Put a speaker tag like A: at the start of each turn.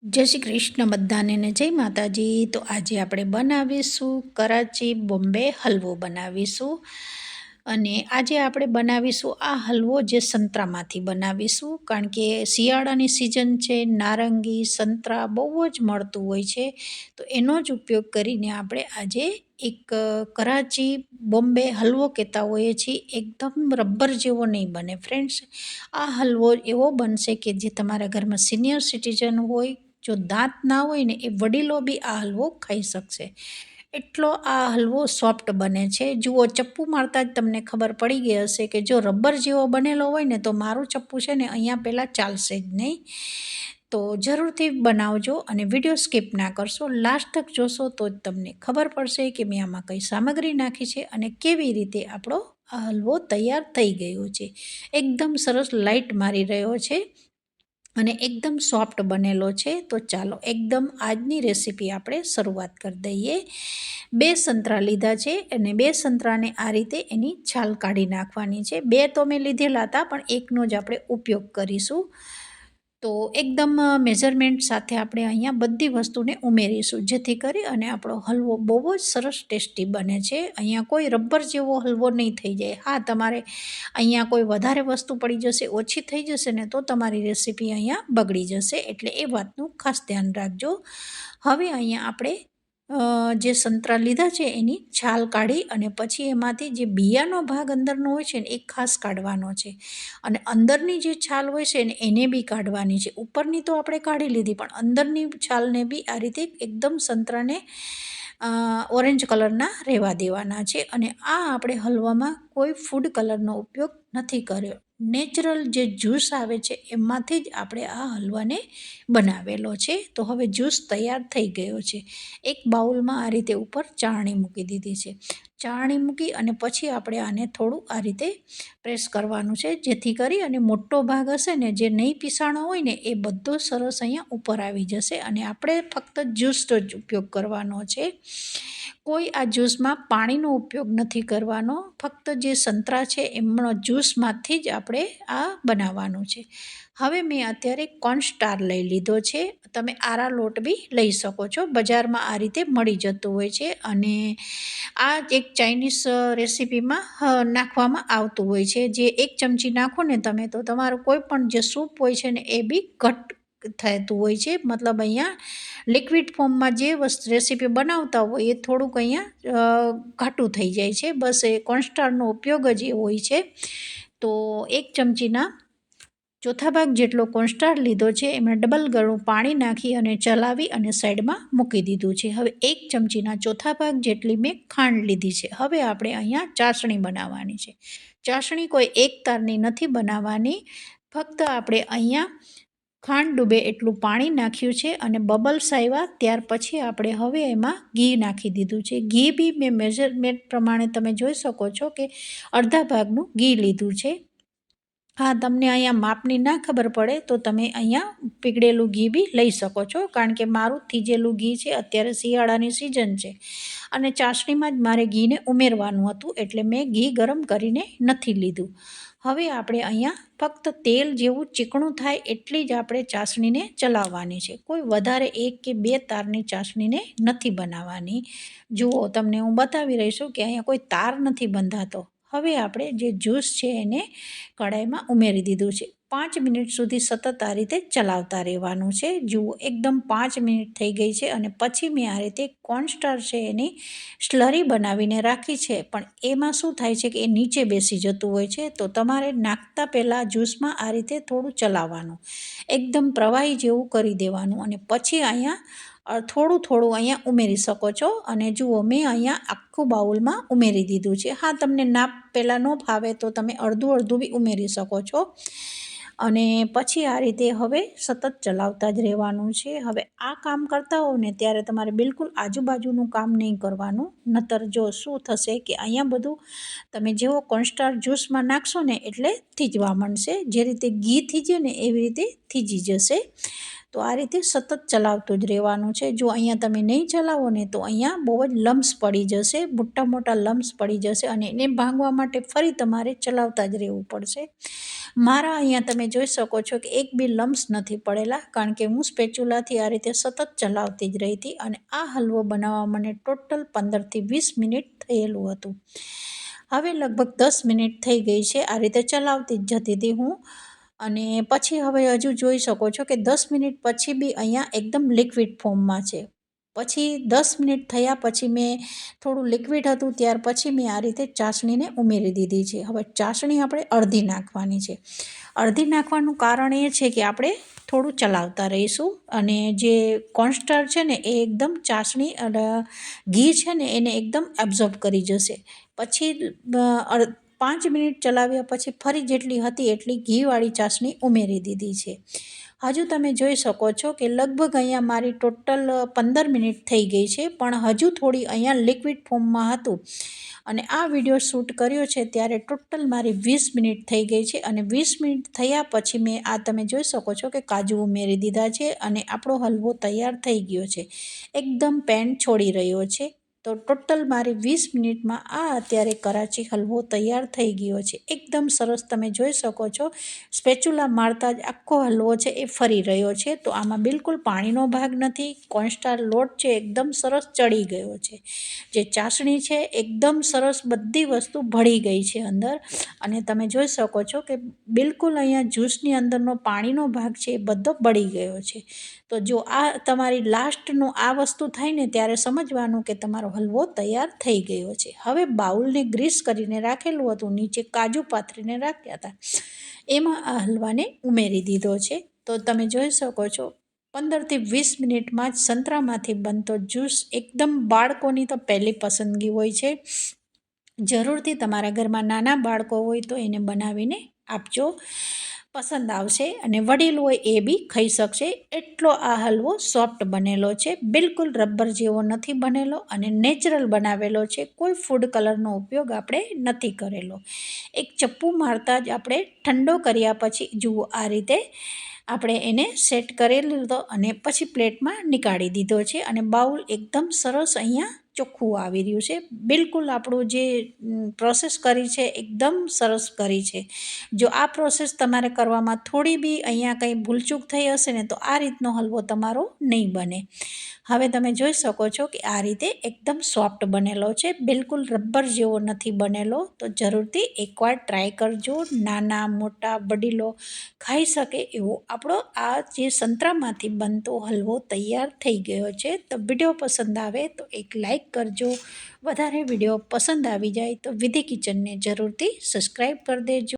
A: જય શ્રી કૃષ્ણ બધાને ને જય માતાજી. તો આજે આપણે બનાવીશું કરાચી બોમ્બે હલવો બનાવીશું. અને આજે આપણે બનાવીશું આ હલવો જે સંતરામાંથી બનાવીશું, કારણ કે શિયાળાની સિઝન છે, નારંગી સંતરા બહુ જ મળતું હોય છે. તો એનો જ ઉપયોગ કરીને આપણે આજે એક કરાચી બોમ્બે હલવો કહેતા હોઈએ છીએ. એકદમ રબર જેવો નહીં બને ફ્રેન્ડ્સ. આ હલવો એવો બનશે કે જે તમારા ઘરમાં સિનિયર સિટીઝન હોય, જો દાંત ના હોય ને, એ વડીલો બી આ હલવો ખાઈ શકશે. એટલો આ હલવો સોફ્ટ બને છે. જુઓ, ચપ્પુ મારતા જ તમને ખબર પડી ગઈ હશે કે જો રબર જેવો બનેલો હોય ને, તો મારું ચપ્પુ છે ને અહીંયા પહેલાં ચાલશે જ નહીં. તો જરૂરથી બનાવજો અને વિડીયો સ્કીપ ના કરશો. લાસ્ટ તક જોશો તો જ તમને ખબર પડશે કે મેં આમાં કઈ સામગ્રી નાખી છે અને કેવી રીતે આપણો આ હલવો તૈયાર થઈ ગયો છે. એકદમ સરસ લાઇટ મારી રહ્યો છે અને એકદમ સોફ્ટ બનેલો છે. તો ચાલો એકદમ આજની રેસીપી આપણે શરૂઆત કરી દઈએ. 2 સંતરા લીધા છે અને 2 સંતરાને આ રીતે એની છાલ કાઢી નાખવાની છે. 2 તો મેં લીધેલા હતા, પણ એકનો જ આપણે ઉપયોગ કરીશું. તો એકદમ મેઝરમેન્ટ સાથે આપણે અહીંયા બધી વસ્તુને ઉમેરીશું, જેથી કરી અને આપણો હલવો બહુ જ સરસ ટેસ્ટી બને છે. અહીંયા કોઈ રબર જેવો હલવો નહીં થઈ જાય. હા, તમારે અહીંયા કોઈ વધારે વસ્તુ પડી જશે, ઓછી થઈ જશે ને, તો તમારી રેસીપી અહીંયા બગડી જશે. એટલે એ વાતનું ખાસ ધ્યાન રાખજો. હવે અહીંયા આપણે જે સંતરા લીધા છે એની છાલ કાઢી અને પછી એમાંથી જે બિયાનો ભાગ અંદરનો હોય છે ને, એ ખાસ કાઢવાનો છે. અને અંદરની જે છાલ હોય છે ને, એને બી કાઢવાની છે. ઉપરની તો આપણે કાઢી લીધી, પણ અંદરની છાલને બી આ રીતે એકદમ સંતરાને ઓરેન્જ કલરના રહેવા દેવાના છે. અને આ આપણે હલવામાં કોઈ ફૂડ કલરનો ઉપયોગ નથી કર્યો. નેચરલ જે જ્યુસ આવે છે એમાંથી જ આપણે આ હલવાને બનાવેલો છે. તો હવે જ્યુસ તૈયાર થઈ ગયો છે. એક બાઉલમાં આ રીતે ઉપર ચાળણી મૂકી દીધી છે. ચાળણી મૂકી અને પછી આપણે આને થોડું આ રીતે પ્રેસ કરવાનું છે, જેથી કરી અને મોટો ભાગ હશે ને, જે નહીં પીસાણો હોય ને, એ બધો સરસ અહીંયા ઉપર આવી જશે. અને આપણે ફક્ત જ્યુસનો જ ઉપયોગ કરવાનો છે. કોઈ આ જ્યુસમાં પાણીનો ઉપયોગ નથી કરવાનો. ફક્ત જે સંતરા છે એમનો જ્યુસમાંથી જ આપણે આ બનાવવાનું છે. હવે મેં અત્યારે કોર્નસ્ટાર લઈ લીધો છે. તમે આરા લોટ બી લઈ શકો છો, બજારમાં આ રીતે મળી જતું હોય છે. અને આ એક ચાઇનીઝ રેસીપીમાં નાખવામાં આવતું હોય છે. જે 1 ચમચી નાખો ને તમે, તો તમારું કોઈ પણ જે સૂપ હોય છે ને, એ બી ઘટ થતું હોય છે. મતલબ અહીંયા લિક્વિડ ફોર્મમાં જે રેસીપી બનાવતા હોય એ થોડુંક અહીંયા ઘાટું થઈ જાય છે. બસ એ કોર્નસ્ટારનો ઉપયોગ જ એ હોય છે. તો 1 ચમચીના ચોથા ભાગ જેટલો કોર્નસ્ટાર લીધો છે, એમાં ડબલ ગળું પાણી નાખી અને ચલાવી અને સાઈડમાં મૂકી દીધું છે. હવે 1 ચમચીના ચોથા ભાગ જેટલી મેં ખાંડ લીધી છે. હવે આપણે અહીંયા ચાસણી બનાવવાની છે. ચાસણી કોઈ એક તારની નથી બનાવવાની. ફક્ત આપણે અહીંયા ખાંડ ડૂબે એટલું પાણી નાખ્યું છે અને બબલ્સ આવ્યા ત્યાર પછી આપણે હવે એમાં ઘી નાખી દીધું છે. ઘી બી મેં મેઝરમેન્ટ પ્રમાણે તમે જોઈ શકો છો કે અડધા ભાગનું ઘી લીધું છે. હા, તમને અહીંયા માપની ના ખબર પડે તો તમે અહીંયા પીગળેલું ઘી બી લઈ શકો છો, કારણ કે મારું થીજેલું ઘી છે. અત્યારે શિયાળાની સિઝન છે અને ચાસણીમાં જ મારે ઘીને ઉમેરવાનું હતું, એટલે મેં ઘી ગરમ કરીને નથી લીધું. હવે આપણે અહીંયા ફક્ત તેલ જેવું ચીકણું થાય એટલી જ આપણે ચાસણીને ચલાવવાની છે. કોઈ વધારે 1 કે 2 તારની ચાસણીને નથી બનાવવાની. જુઓ, તમને હું બતાવી રહી છું કે અહીંયા કોઈ તાર નથી બંધાતો. હવે આપણે જે જ્યુસ છે એને કઢાઈમાં ઉમેરી દીધું છે. 5 મિનિટ સુધી સતત આ રીતે ચલાવતા રહેવાનું છે. જુઓ, એકદમ 5 મિનિટ થઈ ગઈ છે અને પછી મેં આ રીતે કોર્નસ્ટાર છે એની સ્લરી બનાવીને રાખી છે. પણ એમાં શું થાય છે કે એ નીચે બેસી જતું હોય છે. તો તમારે નાખતા પહેલાં જ્યુસમાં આ રીતે થોડું ચલાવવાનું, એકદમ પ્રવાહી જેવું કરી દેવાનું અને પછી અહીંયા થોડું અહીંયા ઉમેરી શકો છો. અને જુઓ, મેં અહીંયા આખું બાઉલમાં ઉમેરી દીધું છે. હા, તમને નાપ પહેલાં ન ભાવે તો તમે અડધું બી ઉમેરી શકો છો. અને પછી આ રીતે હવે સતત ચલાવતા જ રહેવાનું છે. હવે આ કામ કરતા હોવ ને ત્યારે તમારે બિલકુલ આજુબાજુનું કામ નહીં કરવાનું. નતર જો શું થશે કે અહીંયા બધું તમે જેવો કોર્નસ્ટાર જ્યુસમાં નાખશો ને એટલે થીજવા માંડશે. જે રીતે ઘી થીજે ને એવી રીતે થીજી જશે. તો આ રીતે સતત ચલાવતું જ રહેવાનું છે. જો અહીંયા તમે નહીં ચલાવો ને તો અહીંયા બહુ જ લમ્સ પડી જશે, મોટા મોટા લમ્સ પડી જશે અને એને ભાંગવા માટે ફરી તમારે ચલાવતા જ રહેવું પડશે. મારા અહીંયા તમે જોઈ શકો છો કે એક બી લમ્સ નથી પડેલા, કારણ કે હું સ્પેચ્યુલાથી આ રીતે સતત ચલાવતી જ રહી હતી. અને આ હલવો બનાવવા મને ટોટલ 15થી 20 મિનિટ થયેલું હતું. હવે લગભગ 10 મિનિટ થઈ ગઈ છે, આ રીતે ચલાવતી જ જતી હતી હું. અને પછી હવે હજુ જોઈ શકો છો કે 10 મિનિટ પછી બી અહીંયા એકદમ લિક્વિડ ફોર્મમાં છે. પછી 10 મિનિટ થયા પછી મેં થોડું લિક્વિડ હતું, ત્યાર પછી મેં આ રીતે ચાસણીને ઉમેરી દીધી છે. હવે ચાસણી આપણે અડધી નાખવાની છે. અડધી નાખવાનું કારણ એ છે કે આપણે થોડું ચલાવતા રહીશું અને જે કોર્નસ્ટાર્ચ છે ને એ એકદમ ચાસણી ઘી છે ને એને એકદમ એબ્ઝોર્બ કરી જશે. પછી 5 મિનિટ ચલાવ્યા પછી ફરી જેટલી હતી એટલી ઘીવાળી ચાસણી ઉમેરી દીધી છે. હજુ તમે જોઈ શકો છો કે લગભગ અહીંયા મારી ટોટલ 15 મિનિટ થઈ ગઈ છે, પણ હજુ થોડી અહીંયા લિક્વિડ ફોર્મમાં હતું. અને આ વિડીયો શૂટ કર્યો છે ત્યારે ટોટલ મારી 20 મિનિટ થઈ ગઈ છે. અને 20 મિનિટ થયા પછી મેં આ તમે જોઈ શકો છો કે કાજુ ઉમેરી દીધા છે અને આપણો હલવો તૈયાર થઈ ગયો છે. એકદમ પેન છોડી રહ્યો છે. તો ટોટલ મારી 20 મિનિટમાં આ અત્યારે કરાચી હલવો તૈયાર થઈ ગયો છે. એકદમ સરસ તમે જોઈ શકો છો, સ્પેચ્યુલા મારતા જ આખો હલવો છે એ ફરી રહ્યો છે. તો આમાં બિલકુલ પાણીનો ભાગ નથી. કોર્નસ્ટાર લોટ છે એકદમ સરસ ચડી ગયો છે. જે ચાસણી છે એકદમ સરસ બધી વસ્તુ ભળી ગઈ છે અંદર. અને તમે જોઈ શકો છો કે બિલકુલ અહીંયા જ્યુસની અંદરનો પાણીનો ભાગ છે એ બધો બળી ગયો છે. તો જો આ તમારી લાસ્ટનું આ વસ્તુ થાય ને ત્યારે સમજવાનું કે તમારો હલવો તૈયાર થઈ ગયો છે. હવે બાઉલને ગ્રીસ કરીને રાખેલું હતું, નીચે કાજુ પાથરીને રાખ્યા હતા, એમાં આ હલવાને ઉમેરી દીધો છે. તો તમે જોઈ શકો છો 15થી 20 મિનિટમાં જ સંતરામાંથી બનતો જ્યુસ એકદમ બાળકોની તો પહેલી પસંદગી હોય છે. જરૂરથી તમારા ઘરમાં નાના બાળકો હોય તો એને બનાવીને આપજો, પસંદ આવશે. અને વડીલ હોય એ બી ખાઈ શકશે. એટલો આ હલવો સોફ્ટ બનેલો છે, બિલકુલ રબર જેવો નથી બનેલો અને નેચરલ બનાવેલો છે. કોઈ ફૂડ કલરનો ઉપયોગ આપણે નથી કરેલો. એક ચપ્પુ મારતા જ આપણે ઠંડો કર્યા પછી જુઓ આ રીતે આપણે એને સેટ કરી લીધો અને પછી પ્લેટમાં નીકાળી દીધો છે. અને બાઉલ એકદમ સરસ અહીંયા ચોખ્ખું આવી રહ્યું છે. બિલકુલ આપણું જે પ્રોસેસ કરી છે એકદમ સરસ કરી છે. જો આ પ્રોસેસ તમારે કરવામાં થોડી બી અહીંયા કંઈ ભૂલચૂક થઈ હશે ને તો આ રીતનો હલવો તમારો નહીં બને. હવે તમે જોઈ શકો છો કે આ રીતે એકદમ સોફ્ટ બનેલો છે, બિલકુલ રબર જેવો નથી બનેલો. તો જરૂરથી એકવાર ટ્રાય કરજો. નાના મોટા વડીલો ખાઈ શકે એવો આપણો આ જે સંતરામાંથી બનતો હલવો તૈયાર થઈ ગયો છે. તો વિડીયો પસંદ આવે તો એક લાઈક કરજો. વધારે વિડીયો પસંદ આવી જાય તો વિધિ કિચનને જરૂરથી સબસ્ક્રાઈબ કરી દેજો.